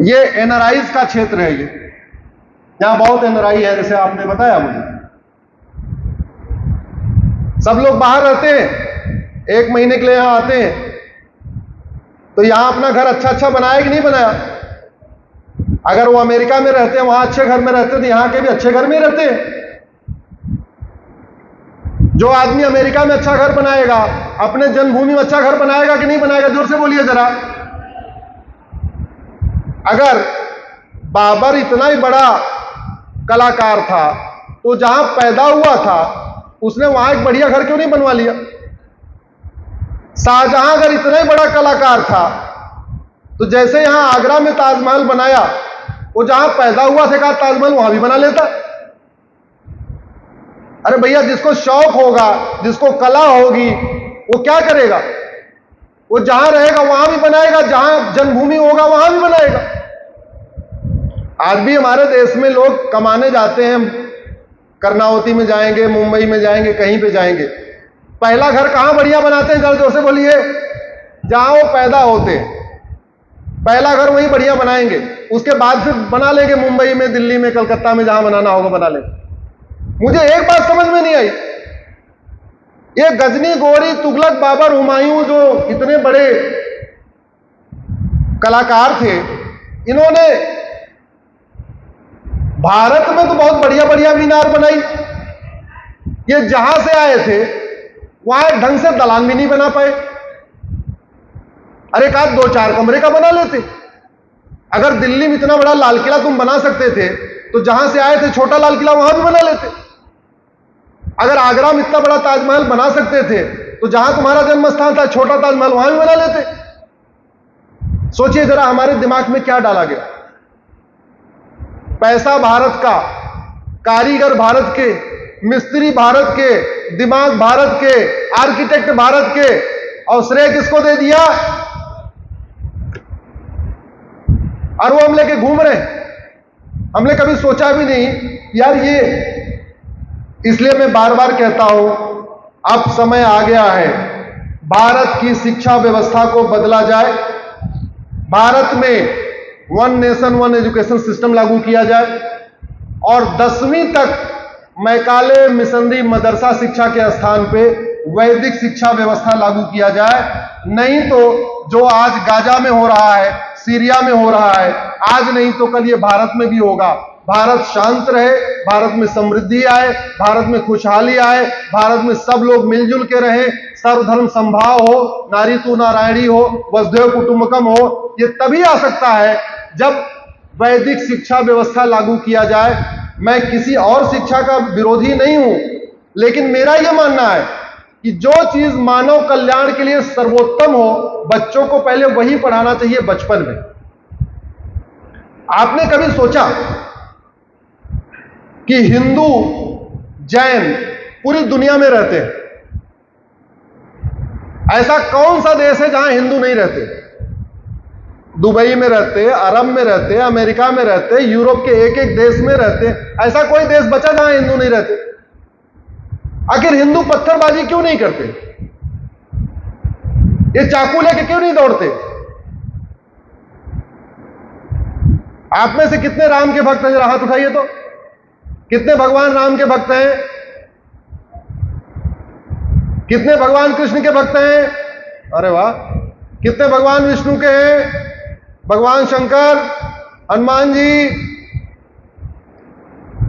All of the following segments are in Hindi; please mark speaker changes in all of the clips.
Speaker 1: ये एनआरआईज का क्षेत्र है। ये यहां बहुत एनआरआई है, जैसे आपने बताया मुझे। सब लोग बाहर रहते हैं, 1 महीने के लिए यहां आते हैं, तो यहां अपना घर अच्छा बनाया कि नहीं बनाया? अगर वो अमेरिका में रहते हैं, वहां अच्छे घर में रहते हैं, तो यहां के भी अच्छे घर में रहते हैं। जो आदमी अमेरिका में अच्छा घर बनाएगा, अपने जन्मभूमि में अच्छा घर बनाएगा कि नहीं बनाएगा? जोर से बोलिए जरा। अगर बाबर इतना ही बड़ा कलाकार था, तो जहां पैदा हुआ था उसने वहां एक बढ़िया घर क्यों नहीं बनवा लिया? शाहजहां अगर इतना ही बड़ा कलाकार था, तो जैसे यहां आगरा में ताजमहल बनाया, वो जहां पैदा हुआ था कहा ताजमहल वहां भी बना लेता। अरे भैया, जिसको शौक होगा, जिसको कला होगी, वो क्या करेगा? वो जहां रहेगा वहां भी बनाएगा, जहां जन्मभूमि होगा वहां भी बनाएगा। आज भी हमारे देश में लोग कमाने जाते हैं, कर्नावती में जाएंगे, मुंबई में जाएंगे, कहीं पे जाएंगे, पहला घर कहां बढ़िया बनाते हैं? जरा जोर से बोलिए। जहां वो पैदा होते हैं, पहला घर वहीं बढ़िया बनाएंगे, उसके बाद फिर बना लेंगे मुंबई में, दिल्ली में, कलकत्ता में, जहां बनाना होगा बना लेंगे। मुझे एक बात समझ में नहीं आई, ये गजनी, गोरी, तुगलक, बाबर, हुमायूं जो इतने बड़े कलाकार थे, इन्होंने भारत में तो बहुत बढ़िया बढ़िया मीनार बनाई। ये जहां से आए थे वहां एक ढंग से दलान भी नहीं बना पाए। अरे कहा 2-4 कमरे का बना लेते। अगर दिल्ली में इतना बड़ा लाल किला तुम बना सकते थे, तो जहां से आए थे छोटा लाल किला वहां भी बना लेते। अगर आगरा में इतना बड़ा ताजमहल बना सकते थे, तो जहां तुम्हारा जन्म स्थान था छोटा ताजमहल वहां भी बना लेते। सोचिए जरा, हमारे दिमाग में क्या डाला गया? पैसा भारत का, कारीगर भारत के, मिस्त्री भारत के, दिमाग भारत के, आर्किटेक्ट भारत के, और श्रेय किसको दे दिया? और वो हम लेके घूम रहे हैं। हमने कभी सोचा भी नहीं यार ये। इसलिए मैं बार बार कहता हूं, अब समय आ गया है भारत की शिक्षा व्यवस्था को बदला जाए। भारत में 1 नेशन 1 एजुकेशन सिस्टम लागू किया जाए, और 10वीं तक मैकाले मिशनरी मदरसा शिक्षा के स्थान पे वैदिक शिक्षा व्यवस्था लागू किया जाए। नहीं तो जो आज गाजा में हो रहा है, सीरिया में हो रहा है, आज नहीं तो कल ये भारत में भी होगा। भारत शांत रहे, भारत में समृद्धि आए, भारत में खुशहाली आए, भारत में सब लोग मिलजुल के रहें, सर्वधर्म संभाव हो, नारी तू नारायणी हो, वसुधैव कुटुंबकम हो। ये तभी आ सकता है जब वैदिक शिक्षा व्यवस्था लागू किया जाए। मैं किसी और शिक्षा का विरोधी नहीं हूं, लेकिन मेरा यह मानना है कि जो चीज मानव कल्याण के लिए सर्वोत्तम हो, बच्चों को पहले वही पढ़ाना चाहिए बचपन में। आपने कभी सोचा कि हिंदू, जैन पूरी दुनिया में रहते हैं? ऐसा कौन सा देश है जहां हिंदू नहीं रहते? दुबई में रहते, अरब में रहते, अमेरिका में रहते, यूरोप के एक एक देश में रहते। ऐसा कोई देश बचा जहां हिंदू नहीं रहते? आखिर हिंदू पत्थरबाजी क्यों नहीं करते? ये चाकू लेके क्यों नहीं दौड़ते? आप में से कितने राम के भक्त हैं? जरा हाथ उठाइए तो। कितने भगवान राम के भक्त हैं? कितने भगवान कृष्ण के भक्त हैं? अरे वाह। कितने भगवान विष्णु के हैं? भगवान शंकर, हनुमान जी?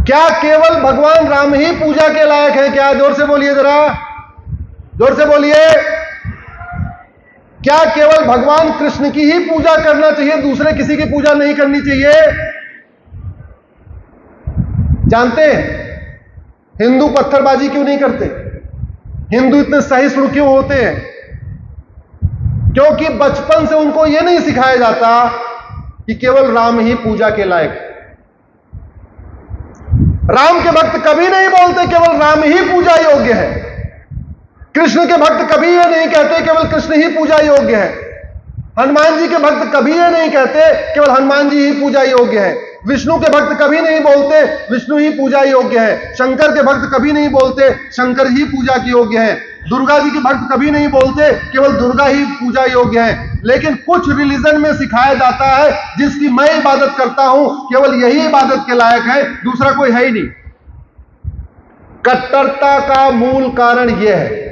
Speaker 1: क्या केवल भगवान राम ही पूजा के लायक हैं क्या? जोर से बोलिए जरा, जोर से बोलिए। क्या केवल भगवान कृष्ण की ही पूजा करना चाहिए, दूसरे किसी की पूजा नहीं करनी चाहिए? जानते हैं हिंदू पत्थरबाजी क्यों नहीं करते? हिंदू इतने सहिष्णु क्यों होते हैं? क्योंकि बचपन से उनको यह नहीं सिखाया जाता कि केवल राम ही पूजा के लायक। राम के भक्त कभी नहीं बोलते केवल राम ही पूजा योग्य है। कृष्ण के भक्त कभी यह नहीं कहते केवल कृष्ण ही पूजा योग्य है। हनुमान जी के भक्त कभी यह नहीं कहते केवल हनुमान जी ही पूजा योग्य है। विष्णु के भक्त कभी नहीं बोलते विष्णु ही पूजा योग्य है। शंकर के भक्त कभी नहीं बोलते शंकर ही पूजा की योग्य है। दुर्गा जी के भक्त कभी नहीं बोलते केवल दुर्गा ही पूजा योग्य है। लेकिन कुछ रिलीजन में सिखाया जाता है जिसकी मैं इबादत करता हूं, केवल यही इबादत के लायक है, दूसरा कोई है ही नहीं। कट्टरता का मूल कारण यह है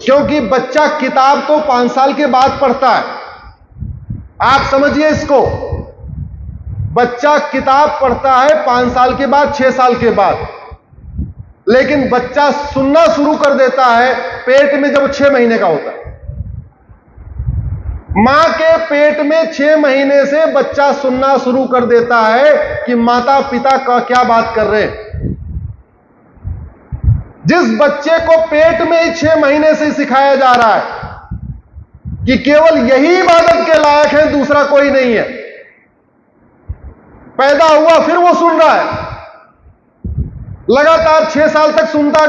Speaker 1: क्योंकि बच्चा किताब तो 5 साल के बाद पढ़ता है। आप समझिए इसको, बच्चा किताब पढ़ता है 5 साल के बाद, 6 साल के बाद, लेकिन बच्चा सुनना शुरू कर देता है पेट में जब 6 महीने का होता है। मां के पेट में 6 महीने से बच्चा सुनना शुरू कर देता है कि माता पिता का क्या बात कर रहे हैं। जिस बच्चे को पेट में ही 6 महीने से सिखाया जा रहा है कि केवल यही इबादत के लायक है, दूसरा कोई नहीं है, पैदा हुआ फिर वो सुन रहा है, लगातार 6 साल तक सुनता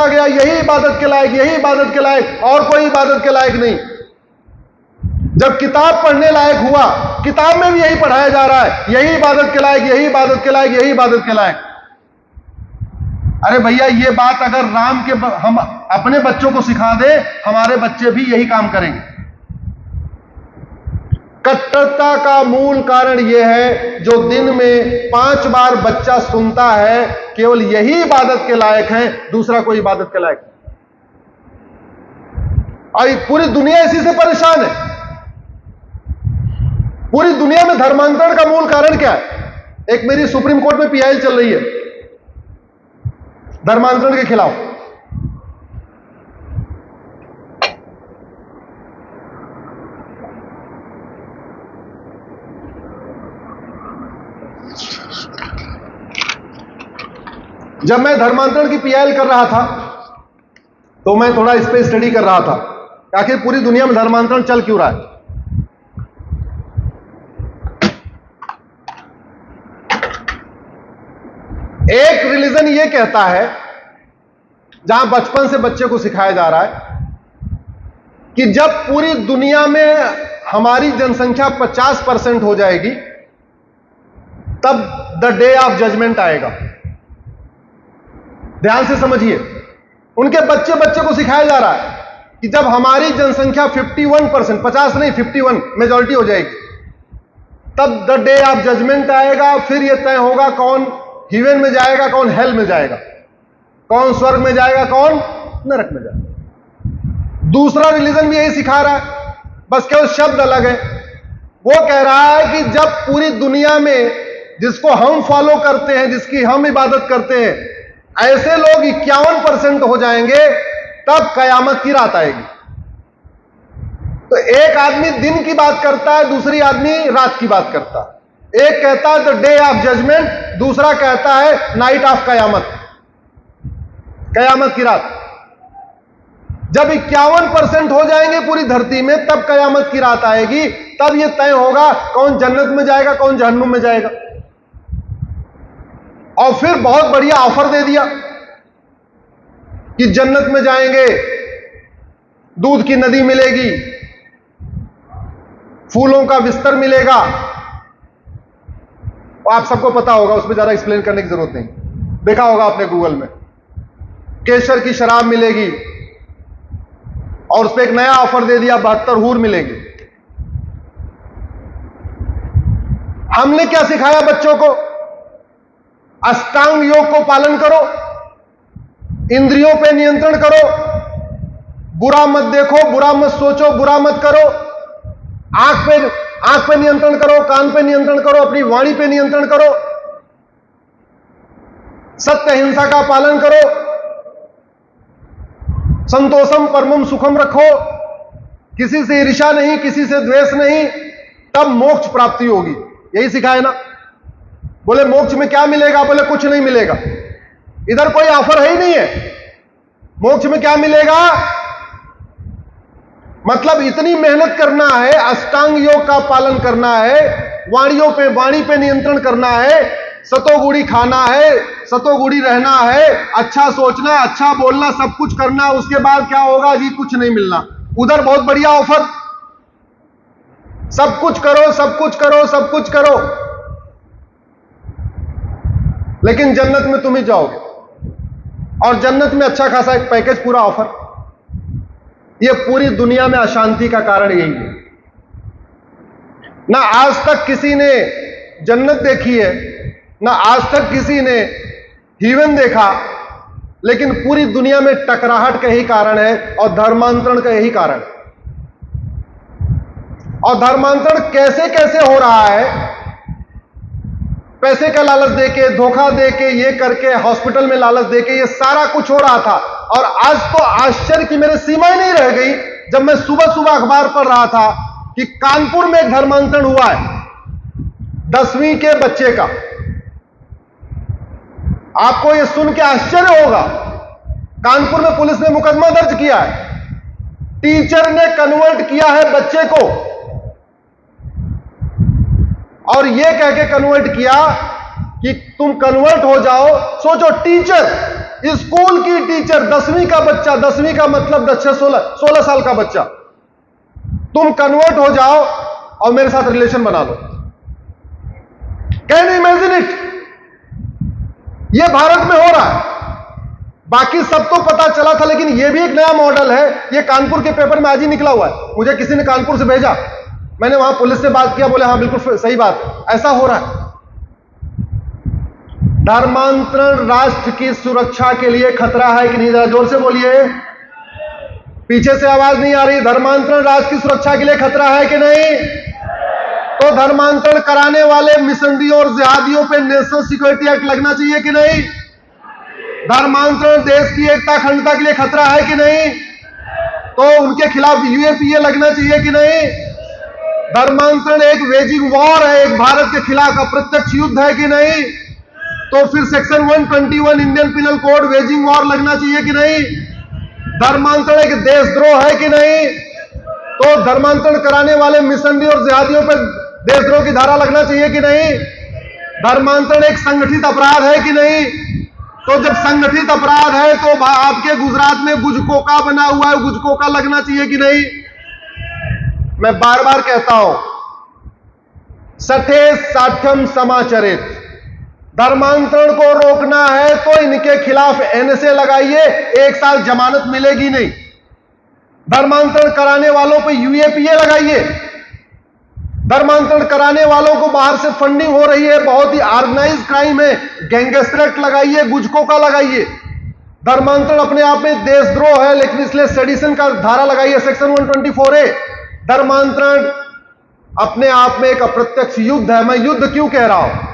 Speaker 1: गया, यही इबादत के लायक, यही इबादत के लायक, और कोई इबादत के लायक नहीं। जब किताब पढ़ने लायक हुआ, किताब में भी यही पढ़ाया जा रहा है, यही इबादत के लायक, यही इबादत के लायक, यही इबादत के लायक। अरे भैया, ये बात अगर राम के हम अपने बच्चों को सिखा दे, हमारे बच्चे भी यही काम करेंगे। कट्टरता का मूल कारण यह है, जो दिन में 5 बार बच्चा सुनता है, केवल यही इबादत के लायक है, दूसरा कोई इबादत के लायक नहीं। और पूरी दुनिया इसी से परेशान है। पूरी दुनिया में धर्मांतरण का मूल कारण क्या है? एक मेरी सुप्रीम कोर्ट में पीआईएल चल रही है धर्मांतरण के खिलाफ। जब मैं धर्मांतरण की पीआईएल कर रहा था तो मैं थोड़ा इस पे स्टडी कर रहा था कि आखिर पूरी दुनिया में धर्मांतरण चल क्यों रहा है। एक रिलीजन ये कहता है, जहां बचपन से बच्चे को सिखाया जा रहा है कि जब पूरी दुनिया में हमारी जनसंख्या 50% हो जाएगी, तब द डे ऑफ जजमेंट आएगा। ध्यान से समझिए, उनके बच्चे बच्चे को सिखाया जा रहा है कि जब हमारी जनसंख्या 51%, 50 नहीं 51 मेजॉरिटी हो जाएगी, तब द डे ऑफ जजमेंट आएगा। फिर यह तय होगा कौन हेवन में जाएगा, कौन हेल में जाएगा, कौन स्वर्ग में जाएगा, कौन नरक में जाएगा। दूसरा रिलीजन भी यही सिखा रहा है, बस केवल शब्द अलग है। वो कह रहा है कि जब पूरी दुनिया में जिसको हम फॉलो करते हैं, जिसकी हम इबादत करते हैं, ऐसे लोग 51% हो जाएंगे, तब कयामत की रात आएगी। तो एक आदमी दिन की बात करता है, दूसरी आदमी रात की बात करता है। एक कहता है द डे ऑफ जजमेंट, दूसरा कहता है नाइट ऑफ कयामत, कयामत की रात। जब 51% हो जाएंगे पूरी धरती में, तब कयामत की रात आएगी। तब यह तय होगा कौन जन्नत में जाएगा, कौन जहन्नुम में जाएगा। और फिर बहुत बढ़िया ऑफर दे दिया कि जन्नत में जाएंगे, दूध की नदी मिलेगी, फूलों का बिस्तर मिलेगा। आप सबको पता होगा, उसमें ज्यादा एक्सप्लेन करने की जरूरत नहीं, देखा होगा आपने गूगल में। केसर की शराब मिलेगी, और उस पर एक नया ऑफर दे दिया, 72 हूर मिलेंगे। हमने क्या सिखाया बच्चों को? अष्टांग योग को पालन करो, इंद्रियों पे नियंत्रण करो, बुरा मत देखो, बुरा मत सोचो, बुरा मत करो, आंख पे नियंत्रण करो, कान पे नियंत्रण करो, अपनी वाणी पे नियंत्रण करो, सत्य अहिंसा का पालन करो, संतोषम परमम सुखम रखो, किसी से ईर्ष्या नहीं, किसी से द्वेष नहीं, तब मोक्ष प्राप्ति होगी। यही सिखाए ना। बोले मोक्ष में क्या मिलेगा? बोले कुछ नहीं मिलेगा, इधर कोई ऑफर है ही नहीं है। मोक्ष में क्या मिलेगा? मतलब इतनी मेहनत करना है, अष्टांग योग का पालन करना है, वाणी पे नियंत्रण करना है, सतोगुड़ी खाना है, सतोगुड़ी रहना है, अच्छा सोचना, अच्छा बोलना, सब कुछ करना। उसके बाद क्या होगा जी? कुछ नहीं मिलना। उधर बहुत बढ़िया ऑफर, सब कुछ करो, सब कुछ करो, सब कुछ करो, लेकिन जन्नत में तुम ही जाओगे। और जन्नत में अच्छा खासा एक पैकेज, पूरा ऑफर। ये पूरी दुनिया में अशांति का कारण यही है। ना आज तक किसी ने जन्नत देखी है, ना आज तक किसी ने हेवन देखा, लेकिन पूरी दुनिया में टकराहट का यही कारण है और धर्मांतरण का यही कारण है। और धर्मांतरण कैसे कैसे हो रहा है? पैसे का लालच देके, धोखा देके, ये करके, हॉस्पिटल में लालच देके, ये सारा कुछ हो रहा था। और आज तो आश्चर्य की मेरे सीमा ही नहीं रह गई जब मैं सुबह सुबह अखबार पढ़ रहा था कि कानपुर में एक धर्मांतरण हुआ है 10वीं के बच्चे का। आपको यह सुन के आश्चर्य होगा, कानपुर में पुलिस ने मुकदमा दर्ज किया है। टीचर ने कन्वर्ट किया है बच्चे को, और यह कह के कन्वर्ट किया कि तुम कन्वर्ट हो जाओ। सोचो, टीचर, स्कूल की टीचर, 10वीं का बच्चा, 10वीं का मतलब 16 साल का बच्चा, तुम कन्वर्ट हो जाओ और मेरे साथ रिलेशन बना लो। Can you imagine it? यह भारत में हो रहा है। बाकी सब तो पता चला था, लेकिन यह भी एक नया मॉडल है। यह कानपुर के पेपर में आज ही निकला हुआ है। मुझे किसी ने कानपुर से भेजा, मैंने वहां पुलिस से बात किया, बोले हाँ बिल्कुल सही बात, ऐसा हो रहा है। धर्मांतरण राष्ट्र की सुरक्षा के लिए खतरा है कि नहीं? जरा जोर से बोलिए, पीछे से आवाज नहीं आ रही। धर्मांतरण राष्ट्र की सुरक्षा के लिए खतरा है कि नहीं? तो धर्मांतरण कराने वाले मिशनरियों और जिहादियों पे नेशनल सिक्योरिटी एक्ट लगना चाहिए कि नहीं? धर्मांतरण देश की एकता अखंडता के लिए खतरा है कि नहीं? तो उनके खिलाफ यूएपीए लगना चाहिए कि नहीं? धर्मांतरण एक वेजिंग वॉर है, एक भारत के खिलाफ अप्रत्यक्ष युद्ध है कि नहीं? तो फिर section 121 Indian penal code waging war लगना चाहिए कि नहीं? धर्मांतरण एक देशद्रोह है कि नहीं? तो धर्मांतरण कराने वाले मिशनरी और जिहादियों पर देशद्रोह की धारा लगना चाहिए कि नहीं? धर्मांतरण एक संगठित अपराध है कि नहीं? तो जब संगठित अपराध है तो आपके गुजरात में गुजकोका बना हुआ है, गुजकोका लगना चाहिए कि नहीं? मैं बार बार कहता हूं, सठे साठ्यम समाचरित। धर्मांतरण को रोकना है तो इनके खिलाफ एनएसए लगाइए, 1 साल जमानत मिलेगी नहीं। धर्मांतरण कराने वालों पे यूएपीए लगाइए। धर्मांतरण कराने वालों को बाहर से फंडिंग हो रही है, बहुत ही ऑर्गेनाइज्ड क्राइम है, गैंगस्टर एक्ट लगाइए, गुजकोका लगाइए। धर्मांतरण अपने आप में देशद्रोह है, लेकिन इसलिए सेडिशन का धारा लगाइए, सेक्शन 124A। धर्मांतरण अपने आप में एक अप्रत्यक्ष युद्ध है। मैं युद्ध क्यों कह रहा हूं?